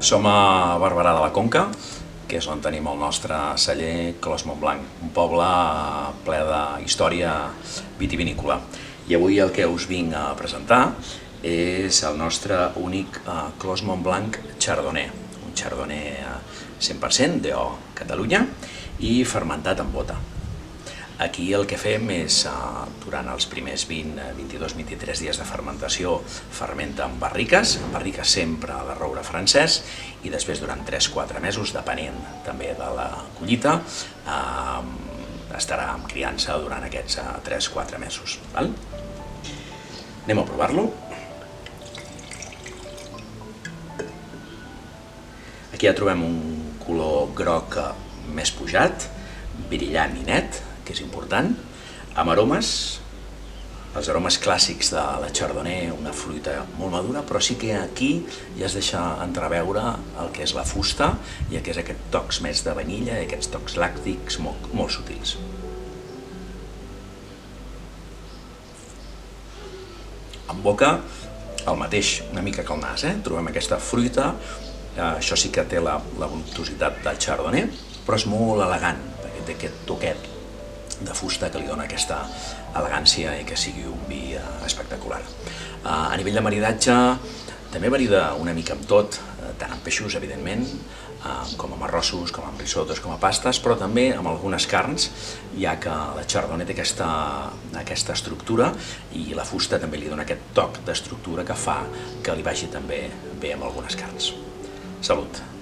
Som a Barberà de la Conca, que és on tenim el nostre celler Clos Montblanc, un poble ple de història vitivinícola. I avui el que us vinc a presentar és el nostre únic Clos Montblanc Chardonnay, un Chardonnay 100% d'O Catalunya i fermentat en bota. Aquí el que fem és, durant els primers 20, 22, 23 dies de fermentació, fermenta en barriques sempre de roure francès, i després durant 3-4 mesos, depenent també de la collita, estarà en criança durant aquests 3-4 mesos. Anem a provar-lo. Aquí ja trobem un color groc més pujat, brillant i net, que és important, amb aromes, els aromes clàssics de la Chardonnay, una fruita molt madura, però sí que aquí ja es deixa entreveure el que és la fusta i el que és aquests tocs més de vanilla i aquests tocs làctics molt sutils. En boca, el mateix, una mica que el nas, trobem aquesta fruita, això sí que té la voluptuositat del Chardonnay, però és molt elegant, perquè té aquest toquet de fusta que li dona aquesta elegància i que sigui un vi espectacular. A nivell de maridatge també marida una mica amb tot, tant amb peixos, evidentment, com amb arrossos, com amb risottos, com a pastes, però també amb algunes carns, ja que la Chardonnay té aquesta estructura i la fusta també li dona aquest toc d'estructura que fa que li vagi també bé amb algunes carns. Salut!